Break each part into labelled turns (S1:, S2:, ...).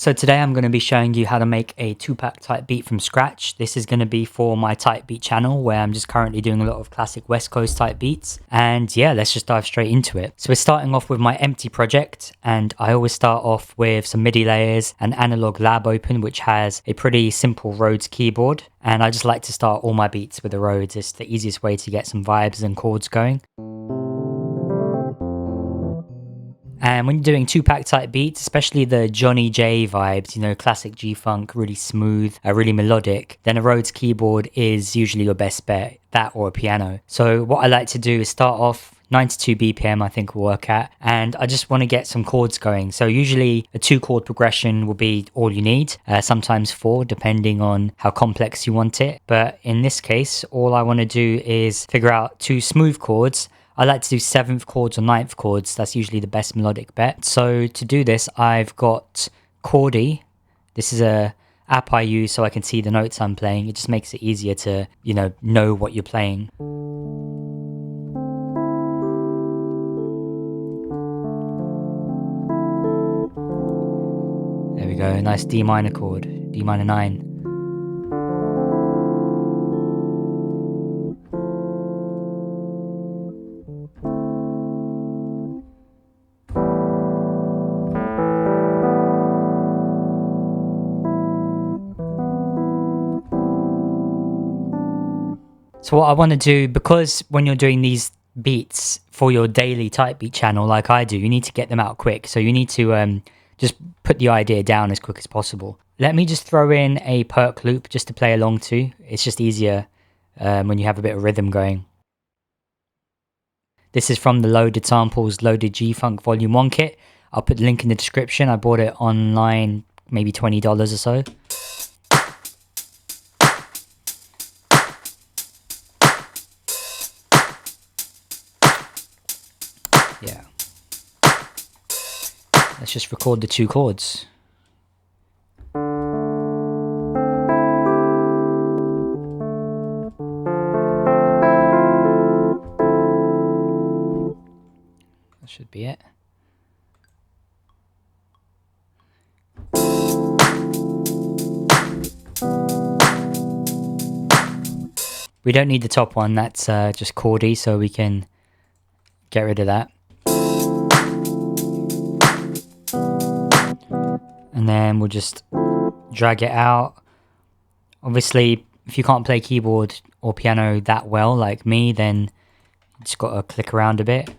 S1: So today I'm going to be showing you how to make a 2-pack type beat from scratch. This is going to be for my type beat channel where I'm just currently doing a lot of classic West Coast type beats. And yeah, let's just dive straight into it. So we're starting off with my empty project, and I always start off with some MIDI layers and Analog Lab open, which has a pretty simple Rhodes keyboard. And I just like to start all my beats with the Rhodes. It's the easiest way to get some vibes and chords going. And when you're doing 2-pack type beats, especially the Johnny J vibes, you know, classic G-funk, really smooth, really melodic, then a Rhodes keyboard is usually your best bet, that or a piano. So what I like to do is start off 92 BPM, I think will work at, and I just want to get some chords going. So usually a 2-chord progression will be all you need, sometimes 4 depending on how complex you want it. But in this case, all I want to do is figure out 2 smooth chords. I like to do 7th chords or 9th chords. That's usually the best melodic bet. So to do this, I've got Chordy. This is a app I use so I can see the notes I'm playing. It just makes it easier to, know what you're playing. There we go, nice D minor chord, D minor 9. So what I want to do, because when you're doing these beats for your daily type beat channel like I do, you need to get them out quick. So you need to just put the idea down as quick as possible. Let me just throw in a perk loop just to play along to. It's just easier when you have a bit of rhythm going. This is from the Loaded Samples Loaded G-Funk Volume 1 kit. I'll put the link in the description. I bought it online, maybe $20 or so. Yeah. Let's just record the 2 chords. That should be it. We don't need the top one, that's just chordy, so we can get rid of that. And then we'll just drag it out. Obviously, if you can't play keyboard or piano that well like me, then you just got to click around a bit.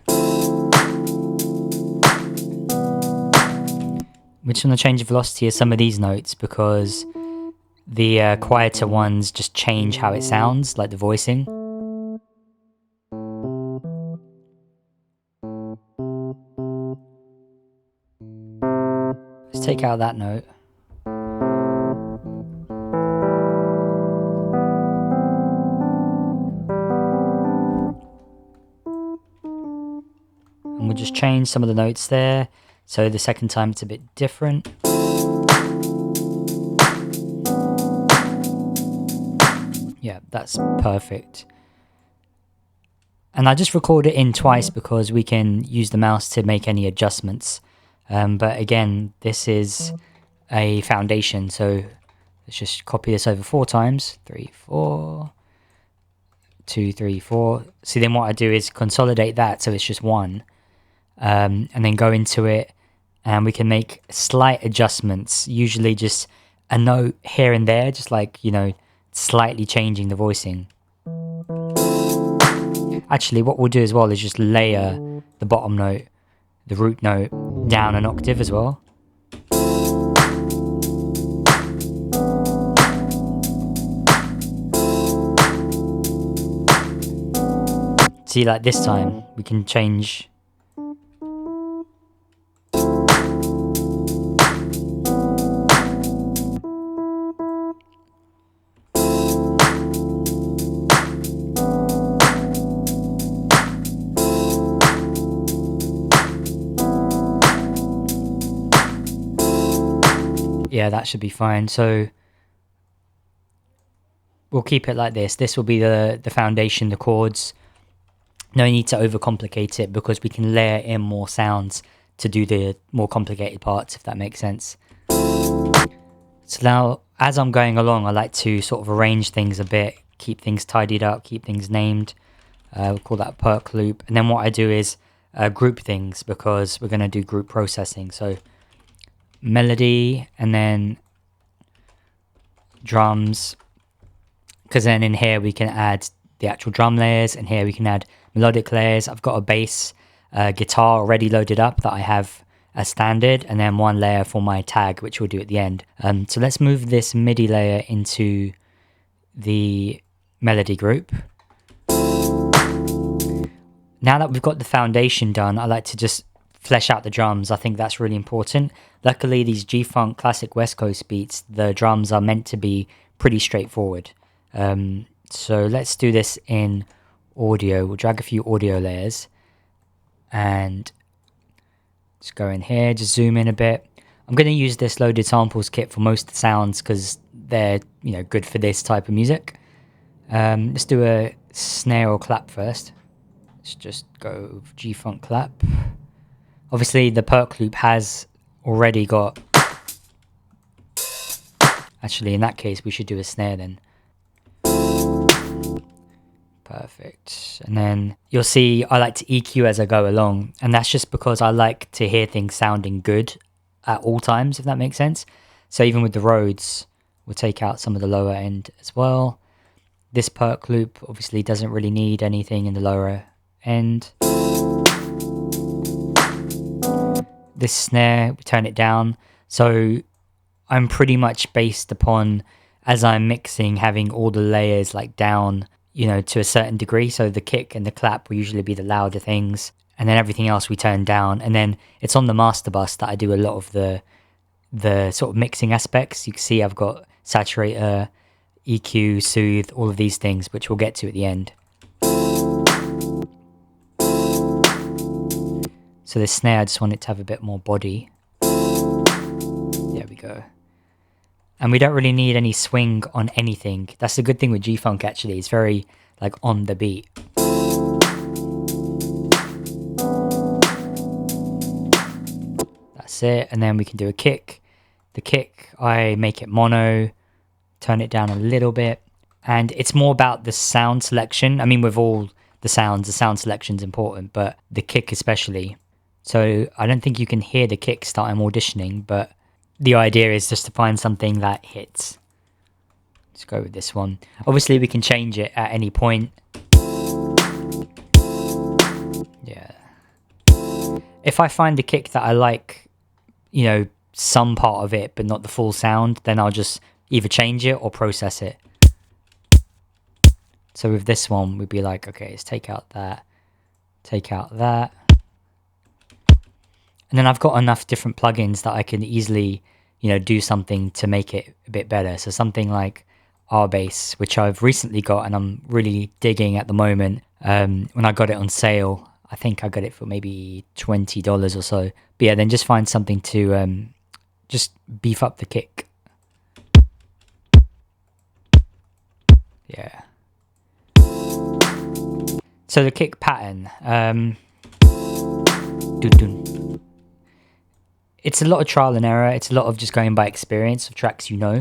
S1: We're just going to change the velocity of some of these notes because the quieter ones just change how it sounds, like the voicing. Let's take out that note. And we'll just change some of the notes there, so the second time it's a bit different. Yeah, that's perfect. And I just record it in twice because we can use the mouse to make any adjustments. But again, this is a foundation, so let's just copy this over 4 times. 3, 4, 2, 3, 4. So then what I do is consolidate that so it's just 1, and then go into it, and we can make slight adjustments, usually just a note here and there, just like, slightly changing the voicing. Actually, what we'll do as well is just layer the bottom note, the root note, down an octave as well. See, like this time, we can change. Yeah, that should be fine. So we'll keep it like this. This will be the foundation, the chords. No need to overcomplicate it because we can layer in more sounds to do the more complicated parts, if that makes sense. So now, as I'm going along, I like to sort of arrange things a bit, keep things tidied up, keep things named. We'll call that a perk loop. And then what I do is group things, because we're going to do group processing. So melody, and then drums, because then in here we can add the actual drum layers, and here we can add melodic layers. I've got a bass guitar already loaded up that I have as standard, and then one layer for my tag, which we'll do at the end. So let's move this MIDI layer into the melody group. Now that we've got the foundation done, I like to just flesh out the drums. I think that's really important. Luckily, these G-Funk classic West Coast beats, the drums are meant to be pretty straightforward. So let's do this in audio. We'll drag a few audio layers and just go in here, just zoom in a bit. I'm going to use this loaded samples kit for most of the sounds because they're, good for this type of music. Let's do a snare or clap first. Let's just go G-Funk clap. Obviously, the perk loop has already got... Actually, in that case, we should do a snare then. Perfect. And then you'll see I like to EQ as I go along. And that's just because I like to hear things sounding good at all times, if that makes sense. So even with the Rhodes, we'll take out some of the lower end as well. This perk loop obviously doesn't really need anything in the lower end. This snare, we turn it down. So I'm pretty much based upon, as I'm mixing, having all the layers like down, to a certain degree. So the kick and the clap will usually be the louder things, and then everything else we turn down. And then it's on the master bus that I do a lot of the sort of mixing aspects. You can see I've got saturator, EQ, soothe, all of these things, which we'll get to at the end. So this snare, I just want it to have a bit more body. There we go. And we don't really need any swing on anything. That's the good thing with G-Funk, actually. It's very, on the beat. That's it. And then we can do a kick. The kick, I make it mono, turn it down a little bit. And it's more about the sound selection. I mean, with all the sound selection's important, but the kick especially. So I don't think you can hear the kick start I'm auditioning, but the idea is just to find something that hits. Let's go with this one. Obviously, we can change it at any point. Yeah. If I find a kick that I like, some part of it, but not the full sound, then I'll just either change it or process it. So with this one, we'd be like, okay, let's take out that, take out that. And then I've got enough different plugins that I can easily, do something to make it a bit better. So something like RBass, which I've recently got and I'm really digging at the moment. When I got it on sale, I think I got it for maybe $20 or so. But yeah, then just find something to just beef up the kick. Yeah. So the kick pattern. It's a lot of trial and error. It's a lot of just going by experience of tracks Nah.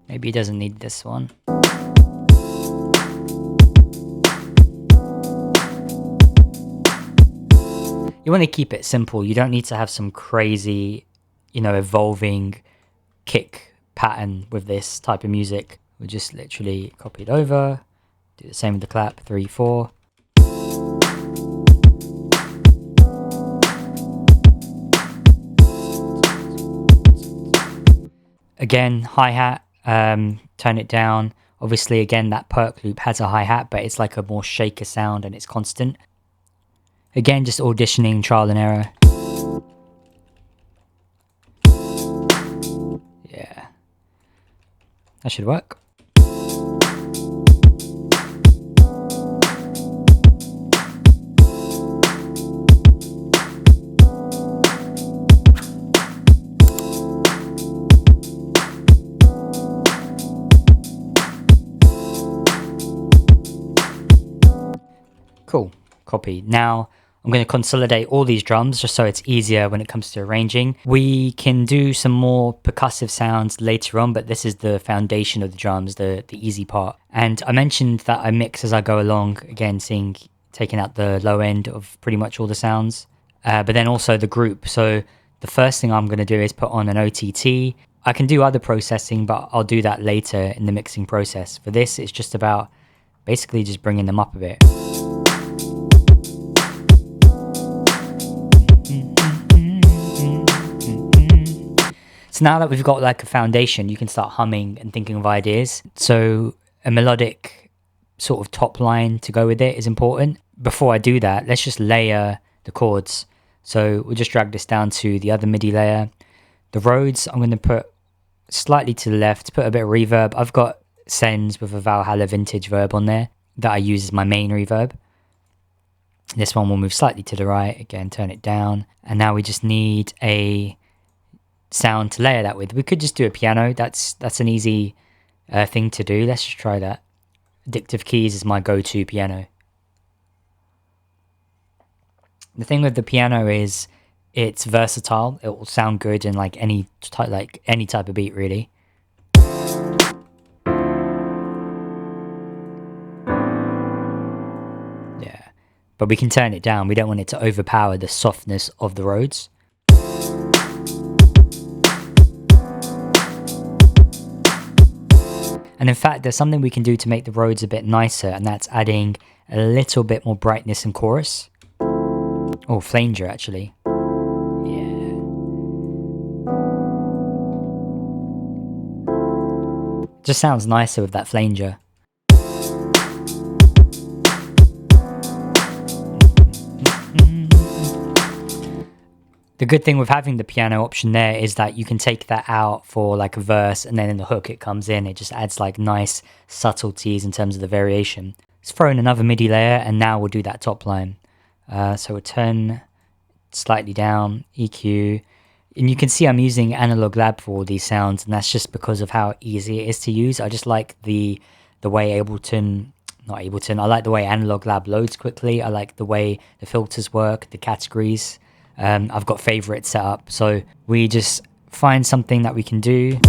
S1: Maybe he doesn't need this one. You want to keep it simple. You don't need to have some crazy, evolving kick pattern with this type of music. We'll just literally copy it over, do the same with the clap, 3, 4. Again, hi-hat, turn it down. Obviously, again, that perk loop has a hi-hat, but it's like a more shaker sound and it's constant. Again, just auditioning, trial and error. Yeah, that should work. Cool, copy. Now I'm going to consolidate all these drums just so it's easier when it comes to arranging. We can do some more percussive sounds later on, but this is the foundation of the drums, the easy part. And I mentioned that I mix as I go along, again, taking out the low end of pretty much all the sounds, but then also the group. So the first thing I'm going to do is put on an OTT. I can do other processing, but I'll do that later in the mixing process. For this, it's just about basically just bringing them up a bit. So now that we've got like a foundation, you can start humming and thinking of ideas. So a melodic sort of top line to go with it is important. Before I do that, let's just layer the chords. So we'll just drag this down to the other MIDI layer. The Rhodes, I'm going to put slightly to the left, put a bit of reverb. I've got Sends with a Valhalla vintage verb on there that I use as my main reverb. This one will move slightly to the right. Again, turn it down. And now we just need a sound to layer that with. We could just do a piano. That's an easy thing to do. Let's just try that. Addictive Keys is my go-to piano. The thing with the piano is it's versatile. It will sound good in like any type of beat, really. Yeah, but we can turn it down. We don't want it to overpower the softness of the Rhodes. And in fact, there's something we can do to make the Rhodes a bit nicer, and that's adding a little bit more brightness in chorus. Oh, flanger, actually. Yeah. Just sounds nicer with that flanger. The good thing with having the piano option there is that you can take that out for like a verse, and then in the hook it comes in. It just adds like nice subtleties in terms of the variation. Let's throw in another MIDI layer, and now we'll do that top line. So we'll turn slightly down, EQ. And you can see I'm using Analog Lab for all these sounds, and that's just because of how easy it is to use. I just like the way I like the way Analog Lab loads quickly. I like the way the filters work, the categories. I've got favorites set up, so we just find something that we can do.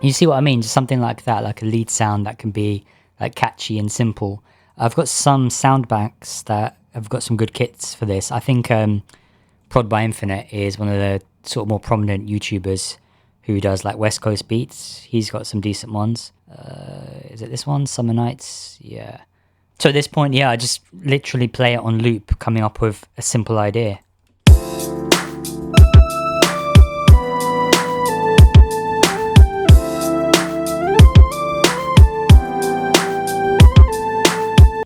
S1: You see what I mean? Just something like that, like a lead sound that can be like catchy and simple. I've got some sound banks that have got some good kits for this. I think Prod by Infinite is one of the sort of more prominent YouTubers who does like West Coast beats. He's got some decent ones. Is it this one? Summer Nights? Yeah. So at this point, yeah, I just literally play it on loop, coming up with a simple idea.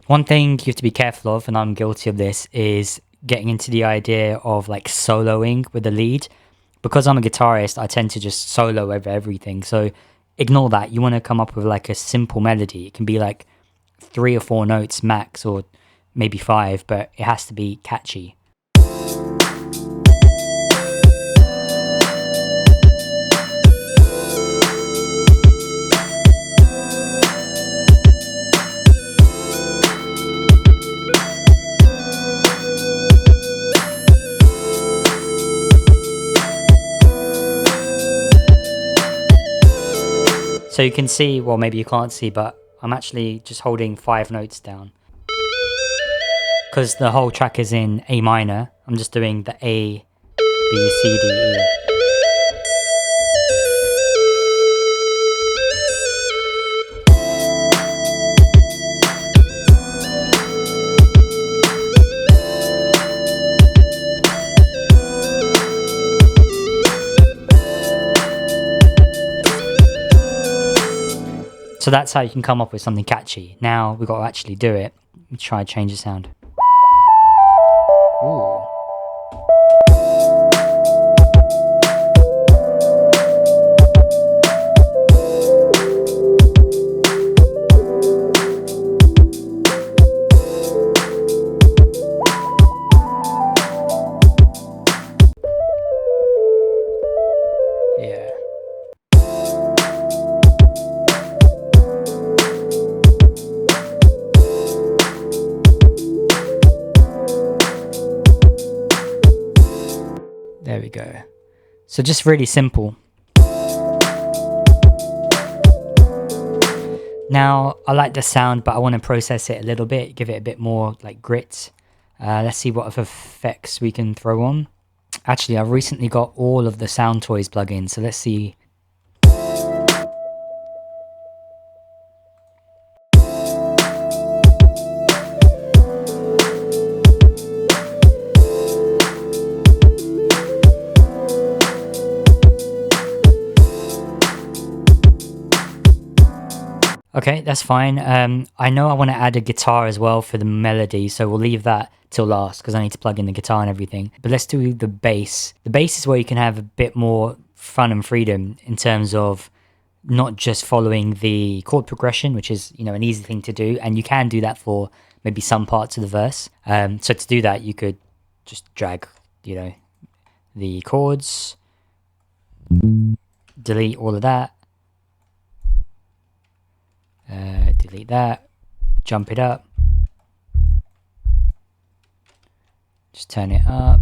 S1: One thing you have to be careful of, and I'm guilty of this, is getting into the idea of like soloing with the lead. Because I'm a guitarist, I tend to just solo over everything. So ignore that. You want to come up with like a simple melody. It can be like 3 or 4 notes max, or maybe 5, but it has to be catchy. So you can see, well, maybe you can't see, but I'm actually just holding 5 notes down. Because the whole track is in A minor, I'm just doing the A, B, C, D, E. So that's how you can come up with something catchy. Now we've got to actually do it. Let me try and change the sound. Ooh. Yeah. There we go. So just really simple. Now, I like the sound, but I want to process it a little bit, give it a bit more like grit. Let's see what other effects we can throw on. Actually, I've recently got all of the Sound Toys plugins, so let's see. Okay, that's fine. I know I want to add a guitar as well for the melody, so we'll leave that till last because I need to plug in the guitar and everything. But let's do the bass. The bass is where you can have a bit more fun and freedom in terms of not just following the chord progression, which is, you know, an easy thing to do, and you can do that for maybe some parts of the verse. So to do that, you could just drag, you know, the chords, delete all of that. Delete that, jump it up, just turn it up.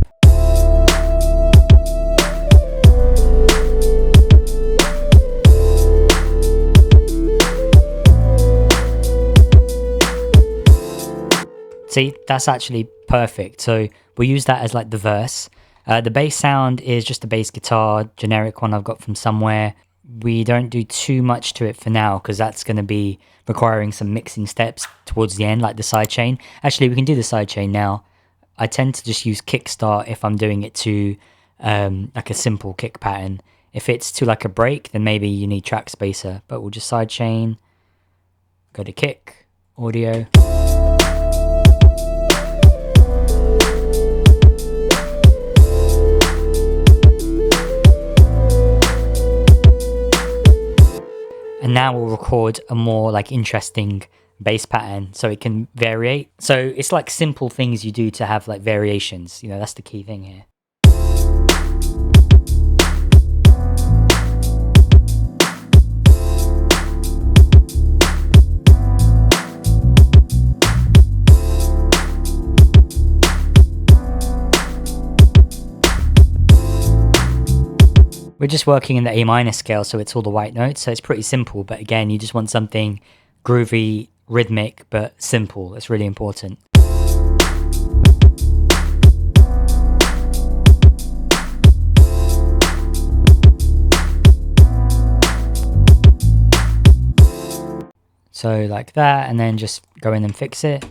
S1: See, that's actually perfect. So we'll use that as like the verse. The bass sound is just a bass guitar, generic one I've got from somewhere. We don't do too much to it for now because that's going to be requiring some mixing steps towards the end, like the sidechain. Actually, we can do the sidechain now. I tend to just use kickstart if I'm doing it to like a simple kick pattern. If it's to like a break, then maybe you need track spacer, but we'll just sidechain, go to kick, audio. And now we'll record a more like interesting bass pattern so it can variate. So it's like simple things you do to have like variations. You know, that's the key thing here. We're just working in the A minor scale, so it's all the white notes, so it's pretty simple. But again, you just want something groovy, rhythmic, but simple. It's really important. So like that, and then just go in and fix it.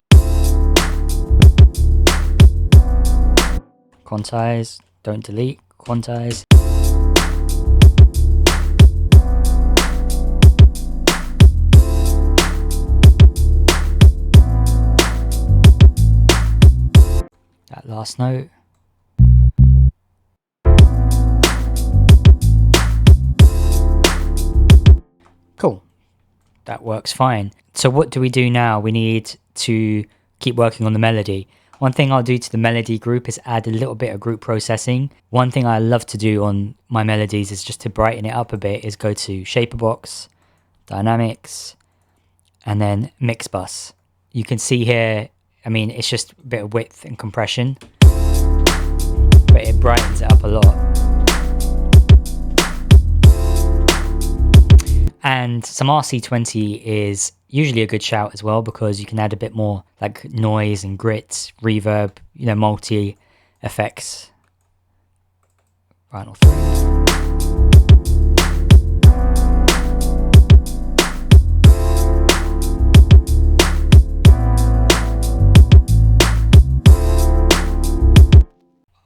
S1: Quantize, don't delete, quantize. That last note. Cool. that works fine. So what do we do now? We need to keep working on the melody. One thing I'll do to the melody group is add a little bit of group processing. One thing I love to do on my melodies is just to brighten it up a bit is go to Shaperbox, Dynamics, and then Mix Bus. You can see here, I mean, it's just a bit of width and compression, but it brightens it up a lot. And some RC20 is usually a good shout as well, because you can add a bit more like noise and grit, reverb, you know, multi effects. Vinyl 3.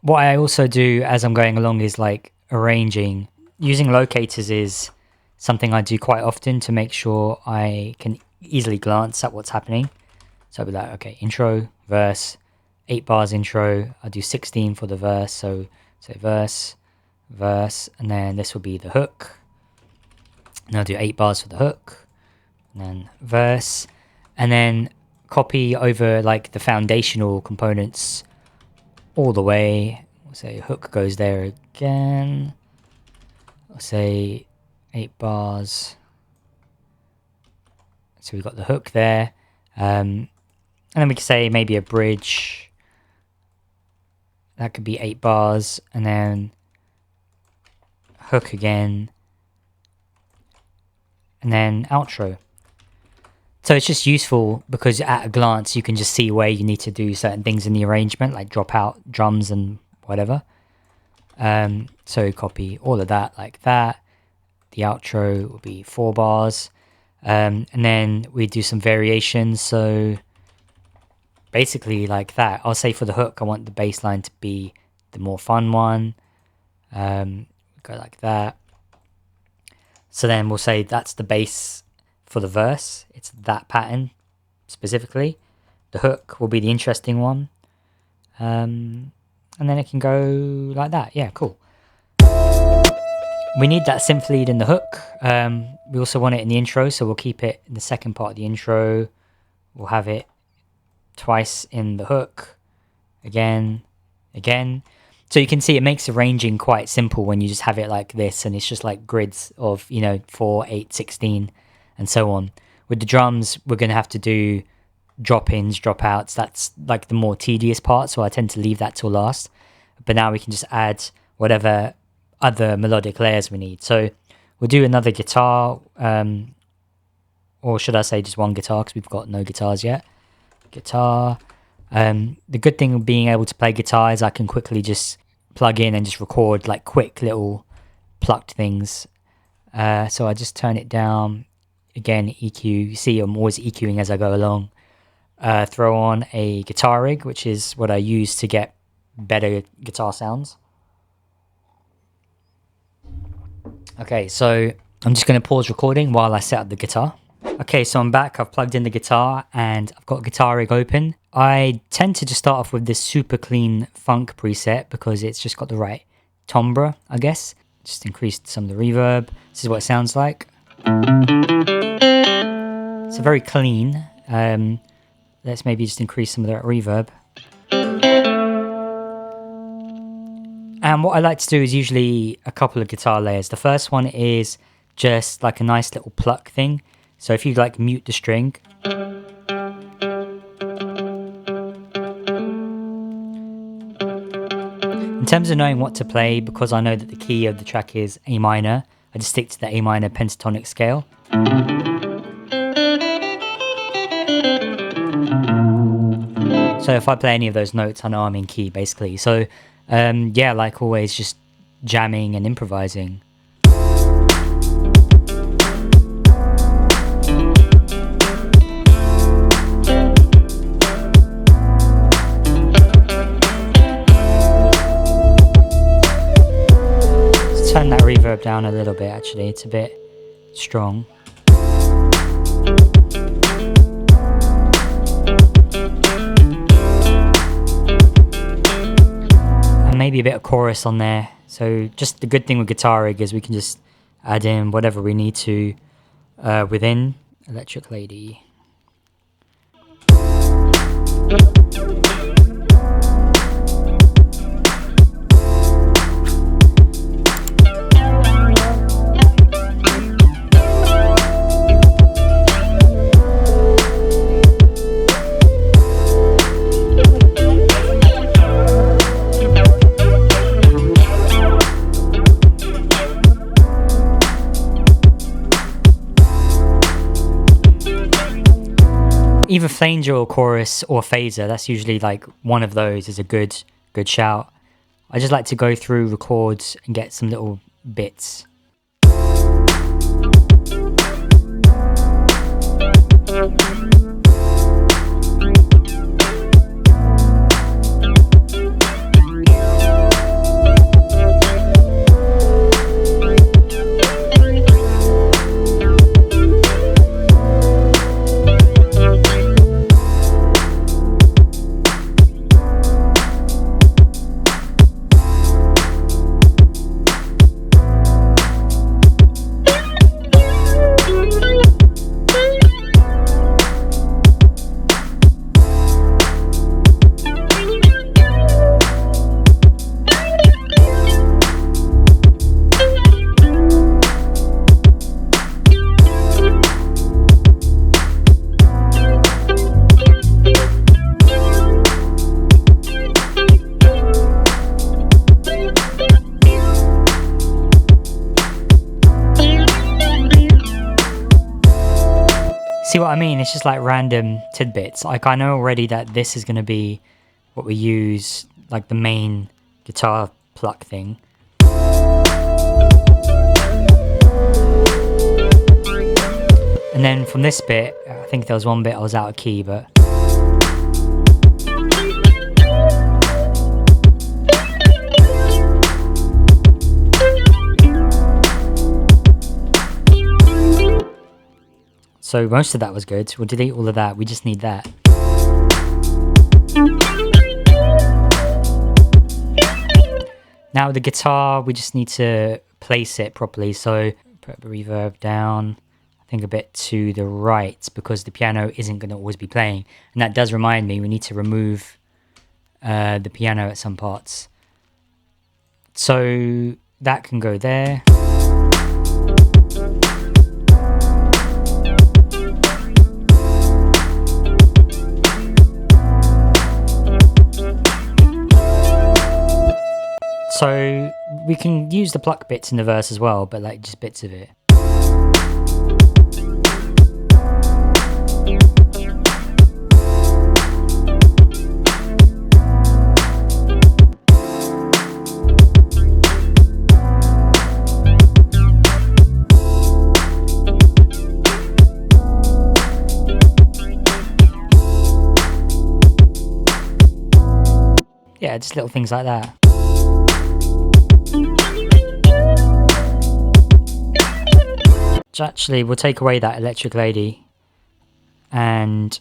S1: What I also do as I'm going along is like arranging. Using locators is something I do quite often to make sure I can easily glance at what's happening. So I'll be like, okay, intro, verse, 8 bars intro. I'll do 16 for the verse. So verse, and then this will be the hook. And I'll do 8 bars for the hook, and then verse, and then copy over like the foundational components all the way. We'll say hook goes there again. I'll say 8 bars. So we've got the hook there. And then we can say maybe a bridge. That could be 8 bars. And then hook again. And then outro. So it's just useful because at a glance you can just see where you need to do certain things in the arrangement, like drop out drums and whatever. So copy all of that like that. The outro will be 4 bars. And then we do some variations. So basically like that. I'll say for the hook, I want the bass line to be the more fun one. Go like that. So then we'll say that's the bass for the verse. It's that pattern specifically. The hook will be the interesting one. And then it can go like that. Yeah, cool. We need that synth lead in the hook. We also want it in the intro, so we'll keep it in the second part of the intro. We'll have it twice in the hook. Again. So you can see it makes arranging quite simple when you just have it like this, and it's just like grids of, 4, 8, 16, and so on. With the drums, we're going to have to do drop-ins, drop-outs. That's like the more tedious part, so I tend to leave that till last. But now we can just add whatever other melodic layers we need. So we'll do another guitar, or should I say just one guitar, because we've got no guitars yet. Guitar. The good thing of being able to play guitar is I can quickly just plug in and just record like quick little plucked things. So I just turn it down. Again, EQ. You see I'm always EQing as I go along. Throw on a guitar rig, which is what I use to get better guitar sounds. Okay, so I'm just going to pause recording while I set up the guitar. Okay, so I'm back. I've plugged in the guitar and I've got guitar rig open. I tend to just start off with this super clean funk preset because it's just got the right timbre, I guess. Just increased some of the reverb. This is what it sounds like. It's very clean. Let's maybe just increase some of that reverb. And what I like to do is usually a couple of guitar layers. The first one is just like a nice little pluck thing. So if you like mute the string, in terms of knowing what to play, because I know that the key of the track is A minor, I just stick to the A minor pentatonic scale. So if I play any of those notes, I know I'm in key basically. So yeah, like always, just jamming and improvising. Turn that reverb down a little bit, actually. It's a bit strong. And maybe a bit of chorus on there. So just the good thing with guitar rig is we can just add in whatever we need to within. Electric Lady. Either flanger or chorus or phaser, that's usually like one of those is a good shout. I just like to go through the chords and get some little bits. See what I mean? It's just like random tidbits. Like I know already that this is going to be what we use, like the main guitar pluck thing. And then from this bit, I think there was one bit I was out of key, but... So most of that was good. We'll delete all of that. We just need that. Now with the guitar, we just need to place it properly. So put the reverb down, I think a bit to the right, because the piano isn't going to always be playing. And that does remind me, we need to remove the piano at some parts. So that can go there. So we can use the pluck bits in the verse as well, but like just bits of it. Yeah, just little things like that. Actually, we'll take away that Electric Lady and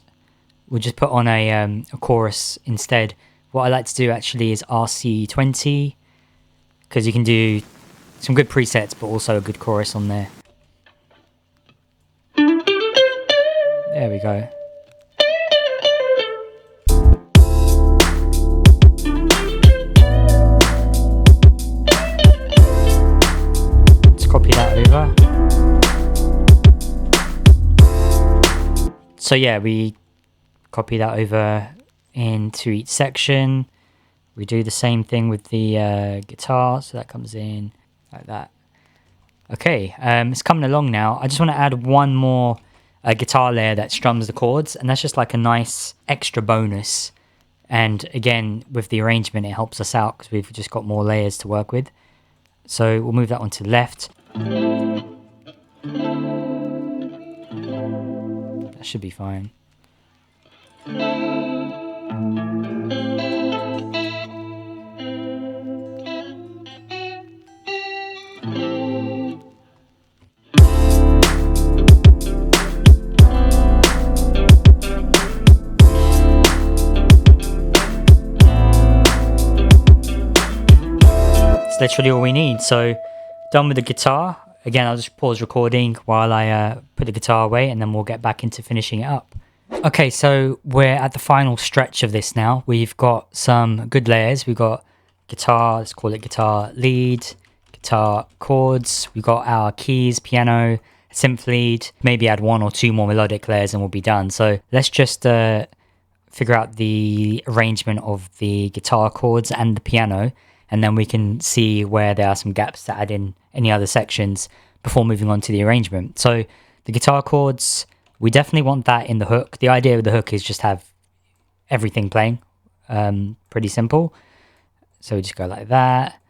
S1: we'll just put on a chorus instead. What I like to do actually is RC20, because you can do some good presets but also a good chorus on there. There we go. Let's copy that over. So yeah, we copy that over into each section. We do the same thing with the guitar, so that comes in like that. Okay, it's coming along now. I just want to add one more guitar layer that strums the chords, and that's just like a nice extra bonus. And again, with the arrangement, it helps us out because we've just got more layers to work with. So we'll move that one to the left. That should be fine. It's literally all we need. So done with the guitar. again, I'll just pause recording while I put the guitar away, and then we'll get back into finishing it up. Okay, so we're at the final stretch of this now. We've got some good layers. We've got guitar, let's call it guitar lead, guitar chords. We've got our keys, piano, synth lead. Maybe add 1 or 2 more melodic layers and we'll be done. So let's just figure out the arrangement of the guitar chords and the piano, and then we can see where there are some gaps to add in any other sections before moving on to the arrangement. So the guitar chords, we definitely want that in the hook. The idea of the hook is just have everything playing. Pretty simple. So we just go like that.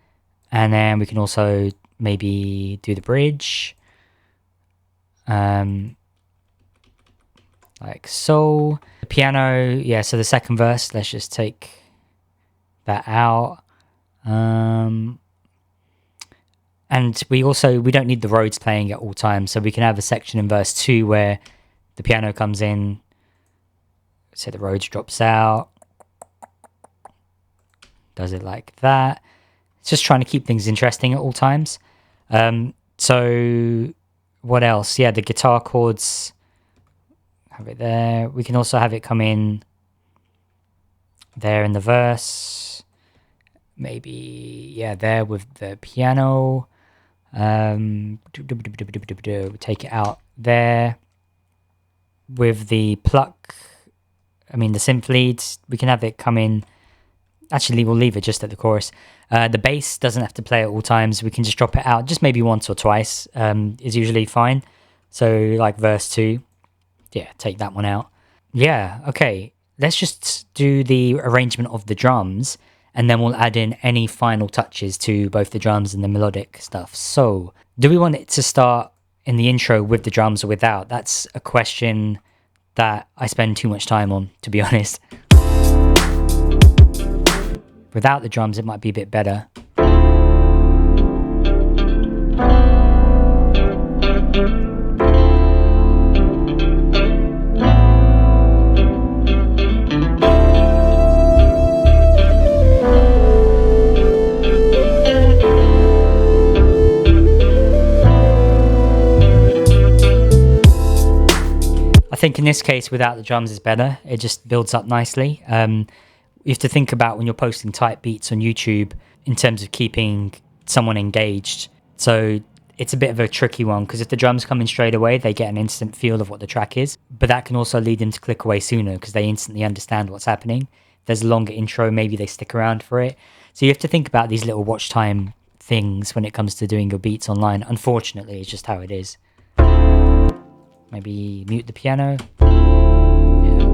S1: And then we can also maybe do the bridge. Like so. The piano, yeah, so the second verse, let's just take that out. And we don't need the Rhodes playing at all times, so we can have a section in verse 2 where the piano comes in, so the Rhodes drops out, does it like that. It's just trying to keep things interesting at all times. So what else? Yeah, the guitar chords, have it there. We can also have it come in there in the verse, maybe, yeah, there with the piano. Take it out there with the pluck, the synth leads. We can have it come in, actually we'll leave it just at the chorus. The bass doesn't have to play at all times. We can just drop it out just maybe once or twice, is usually fine. So like verse 2, yeah, take that one out. Yeah, okay, let's just do the arrangement of the drums, and then we'll add in any final touches to both the drums and the melodic stuff. So do we want it to start in the intro with the drums or without? That's a question that I spend too much time on, to be honest. Without the drums, it might be a bit better. I think in this case, without the drums is better. It just builds up nicely. You have to think about when you're posting tight beats on YouTube in terms of keeping someone engaged. So it's a bit of a tricky one, because if the drums come in straight away, they get an instant feel of what the track is. But that can also lead them to click away sooner because they instantly understand what's happening. If there's a longer intro, maybe they stick around for it. So you have to think about these little watch time things when it comes to doing your beats online. Unfortunately, it's just how it is. Maybe mute the piano. Yeah.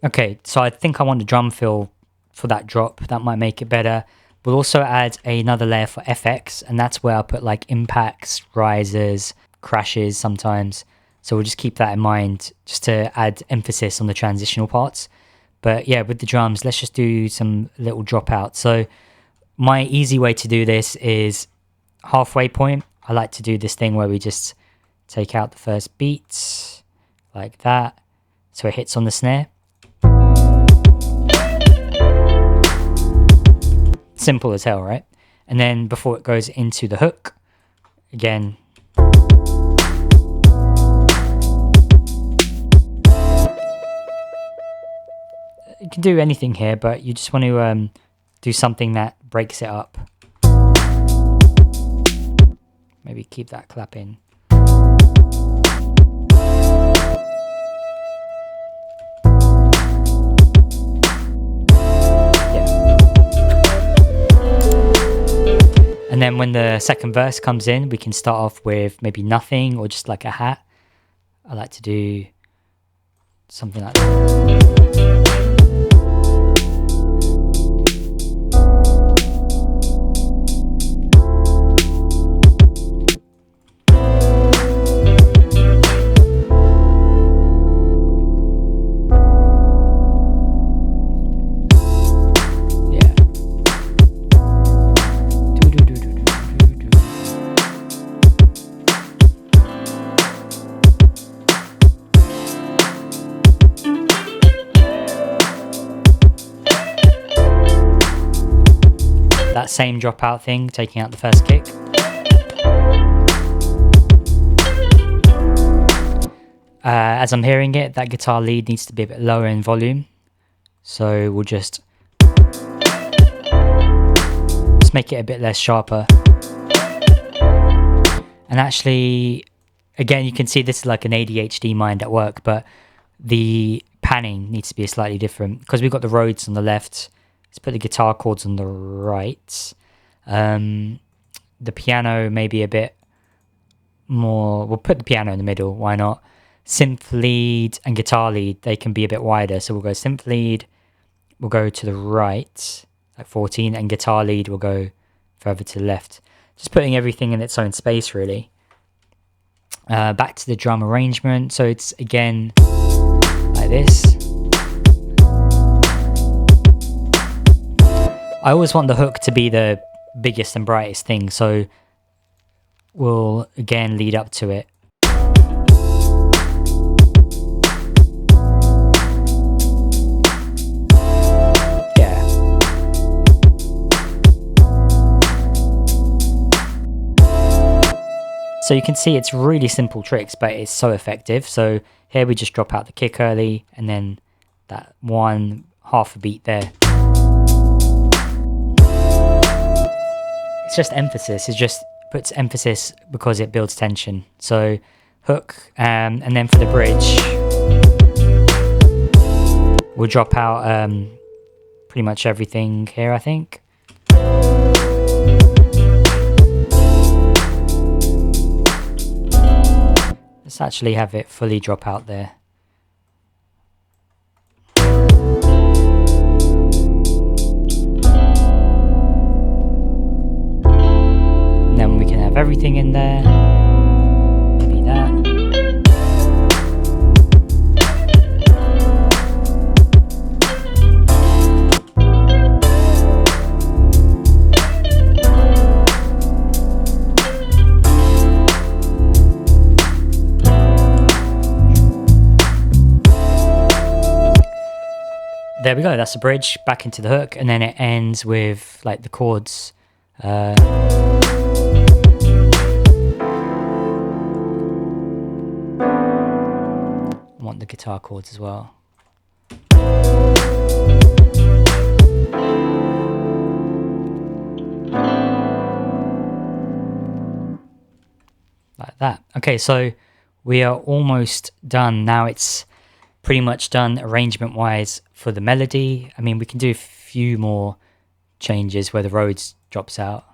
S1: Okay, so I think I want the drum fill for that drop. That might make it better. We'll also add another layer for FX, and that's where I'll put like impacts, risers, crashes sometimes. So we'll just keep that in mind just to add emphasis on the transitional parts. But yeah, with the drums, let's just do some little dropouts. So my easy way to do this is halfway point. I like to do this thing where we just take out the first beat like that, so it hits on the snare. Simple as hell, right? And then before it goes into the hook, again, you can do anything here, but you just want to do something that breaks it up. Maybe keep that clap in. And then when the second verse comes in, we can start off with maybe nothing or just like a hat. I like to do something like that. that same dropout thing, taking out the first kick. As I'm hearing it, that guitar lead needs to be a bit lower in volume. So we'll just make it a bit less sharper. And actually, again, you can see this is like an ADHD mind at work, but the panning needs to be slightly different because we've got the Rhodes on the left. Let's put the guitar chords on the right. The piano maybe a bit more. We'll put the piano in the middle. Why not? Synth lead and guitar lead, they can be a bit wider. So we'll go synth lead, we'll go to the right, like 14, and guitar lead will go further to the left. Just putting everything in its own space, really. Back to the drum arrangement. So it's, again, like this. I always want the hook to be the biggest and brightest thing. So we'll, again, lead up to it. So you can see it's really simple tricks, but it's so effective. So here we just drop out the kick early and then that one half a beat there. It's just emphasis. It just puts emphasis because it builds tension. So hook, and then for the bridge, we'll drop out pretty much everything here, I think. Let's actually have it fully drop out there. And then we can have everything in there. Maybe that. There we go, that's the bridge, back into the hook, and then it ends with like the chords. I want the guitar chords as well. Like that. Okay, so we are almost done. Now it's pretty much done arrangement wise for the melody. I mean, we can do a few more changes where the Rhodes drops out.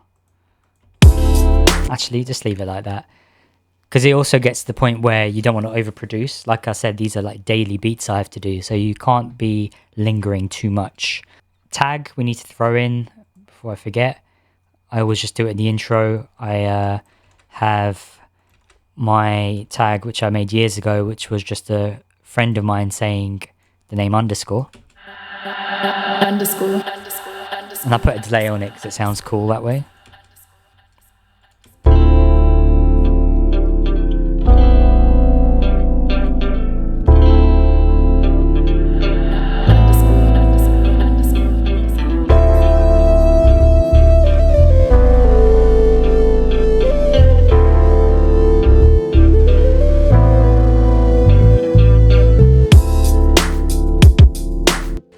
S1: Actually, just leave it like that, because it also gets to the point where you don't want to overproduce. Like I said, these are like daily beats I have to do, so you can't be lingering too much. Tag we need to throw in before I forget. I always just do it in the intro. I have my tag which I made years ago, which was just a friend of mine saying the name UndaSkore. And I put a delay on it because it sounds cool that way.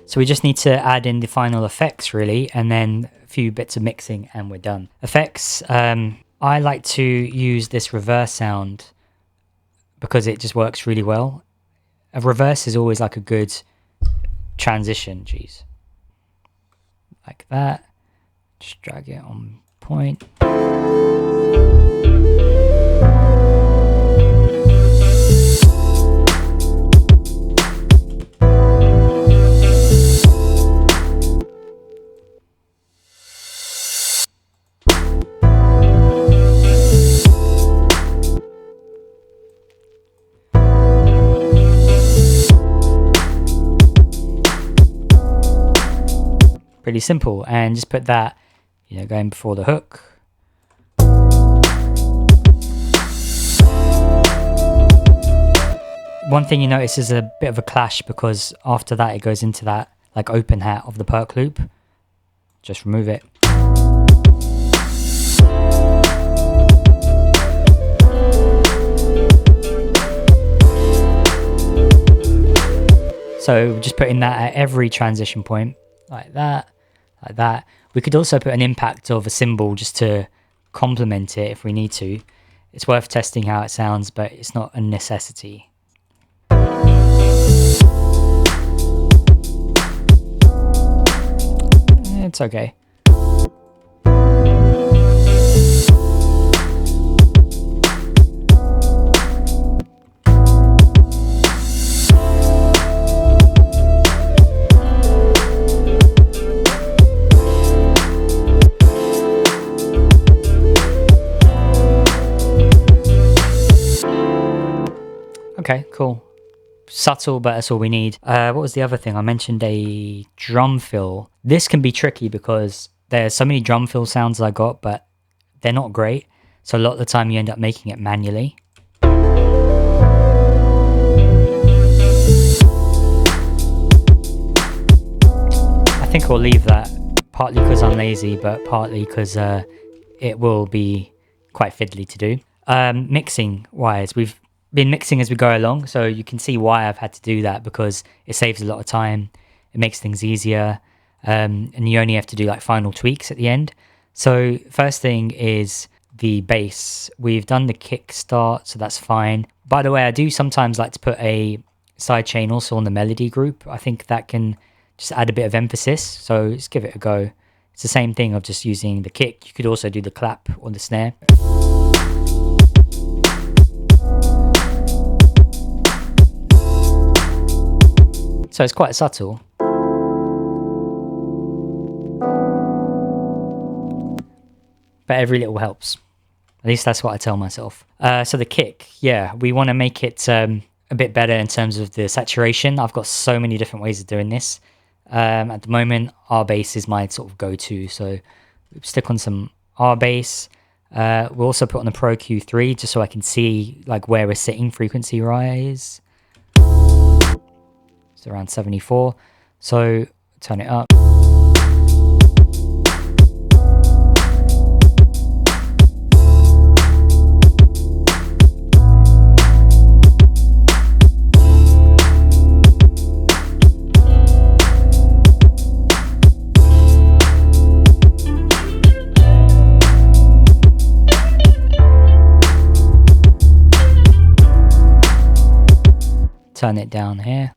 S1: So we just need to add in the final effects really, and then a few bits of mixing and we're done. Effects, I like to use this reverse sound because it just works really well. A reverse is always like a good transition, geez. Like that, just drag it on point. Pretty simple, and just put that, you know, going before the hook. One thing you notice is a bit of a clash because after that it goes into that like open hat of the perk loop. Just remove it. So just putting that at every transition point, like that, like that. We could also put an impact of a cymbal just to complement it if we need to. It's worth testing how it sounds, but it's not a necessity. It's okay. Okay, cool. Subtle, but that's all we need. What was the other thing? I mentioned a drum fill. This can be tricky because there's so many drum fill sounds I got, but they're not great. So a lot of the time you end up making it manually. I think I'll leave that, partly because I'm lazy, but partly because it will be quite fiddly to do. Mixing wise, we've been mixing as we go along, so you can see why I've had to do that, because it saves a lot of time, it makes things easier, and you only have to do like final tweaks at the end. So first thing is the bass. We've done the kick start, so that's fine. By the way, I do sometimes like to put a sidechain also on the melody group. I think that can just add a bit of emphasis, so just give it a go. It's the same thing of just using the kick. You could also do the clap or the snare. So it's quite subtle. But every little helps. At least that's what I tell myself. So the kick, yeah, we want to make it a bit better in terms of the saturation. I've got so many different ways of doing this. At the moment, R bass is my sort of go-to. So we stick on some R bass. We'll also put on the Pro Q3 just so I can see like where we're sitting frequency rise. It's around 74, so turn it up. Turn it down here.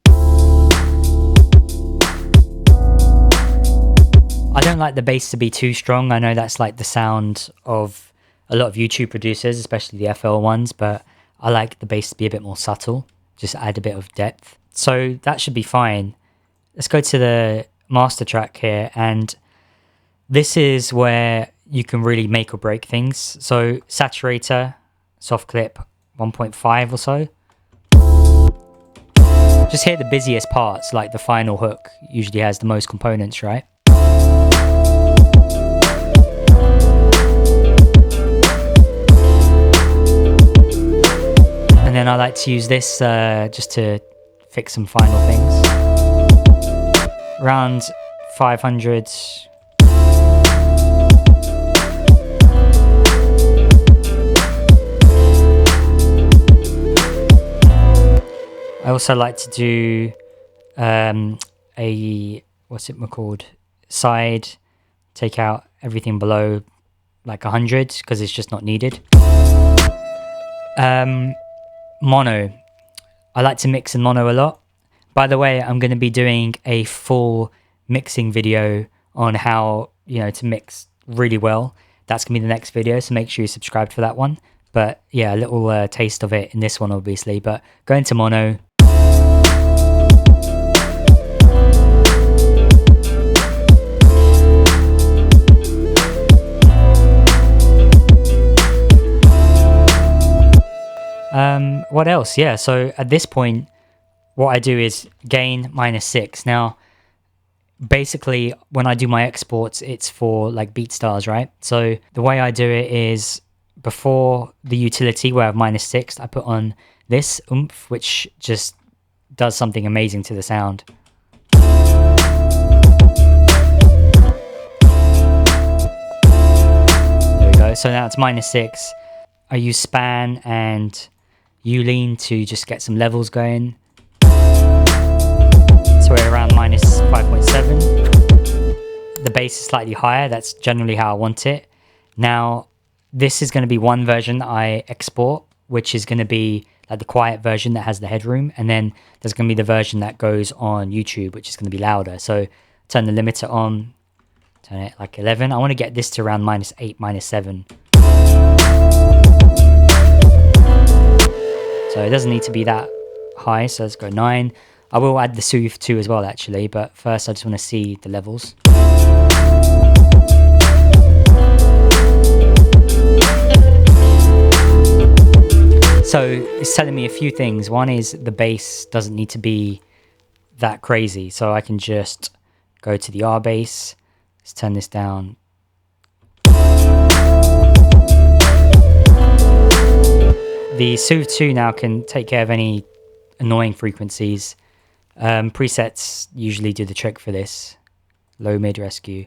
S1: I don't like the bass to be too strong. I know that's like the sound of a lot of YouTube producers, especially the FL ones, but I like the bass to be a bit more subtle, just add a bit of depth. So that should be fine. Let's go to the master track here, and this is where you can really make or break things. So saturator, soft clip, 1.5 or so. Just hear the busiest parts, like the final hook usually has the most components, right? And then I like to use this just to fix some final things. Around 500. I also like to do what's it called? Side, take out everything below like 100 because it's just not needed. Mono. I like to mix in mono a lot. By the way, I'm going to be doing a full mixing video on how, to mix really well. That's going to be the next video, so make sure you subscribe for that one. But yeah, a little taste of it in this one, obviously. But go into mono. What else? Yeah, so at this point, what I do is gain -6. Now, basically, when I do my exports, it's for like BeatStars, right? So the way I do it is before the utility where I have -6, I put on this oomph, which just does something amazing to the sound. There we go. So now it's -6. I use span and U-lean to just get some levels going. minus 5.7. The bass is slightly higher. That's generally how I want it. Now, this is going to be one version that I export, which is going to be like the quiet version that has the headroom. And then there's going to be the version that goes on YouTube, which is going to be louder. So turn the limiter on, turn it like 11. I want to get this to around minus 8, minus 7. So it doesn't need to be that high. So let's go 9. I will add the soothe too as well, actually. But first, I just want to see the levels. So it's telling me a few things. One is the bass doesn't need to be that crazy. So I can just go to the R bass. Let's turn this down. The Soothe 2 now can take care of any annoying frequencies. Presets usually do the trick for this. Low, mid, rescue.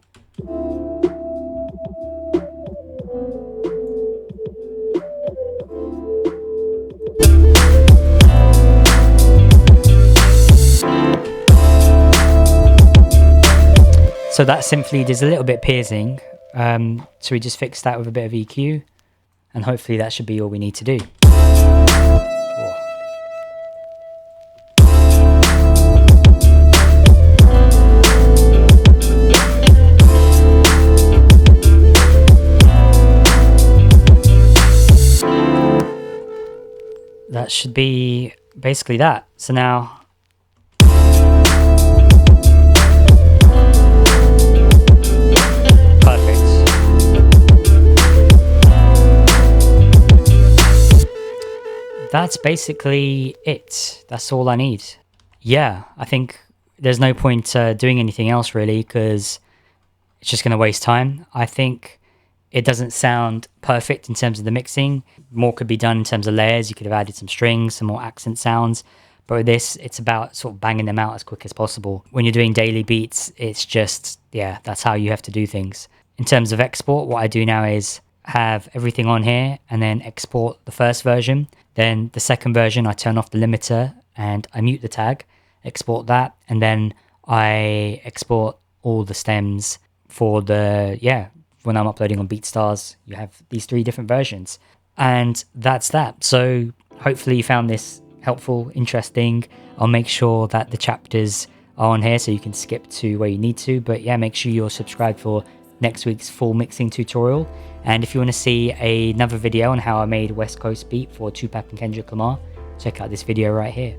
S1: So that Synth Lead is a little bit piercing, so we just fix that with a bit of EQ, and hopefully that should be all we need to do. That should be basically that. So now that's basically it. That's all I need. Yeah, I think there's no point doing anything else really, because it's just going to waste time. I think it doesn't sound perfect in terms of the mixing. More could be done in terms of layers. You could have added some strings, some more accent sounds. But with this, it's about sort of banging them out as quick as possible. When you're doing daily beats, it's just, yeah, that's how you have to do things. In terms of export, what I do now is have everything on here and then export the first version. Then the second version, I turn off the limiter and I mute the tag, export that, and then I export all the stems for the, when I'm uploading on BeatStars, you have these 3 different versions. And that's that. So hopefully you found this helpful, interesting. I'll make sure that the chapters are on here so you can skip to where you need to. But yeah, make sure you're subscribed for next week's full mixing tutorial. And if you want to see another video on how I made West Coast beat for Tupac and Kendrick Lamar, check out this video right here.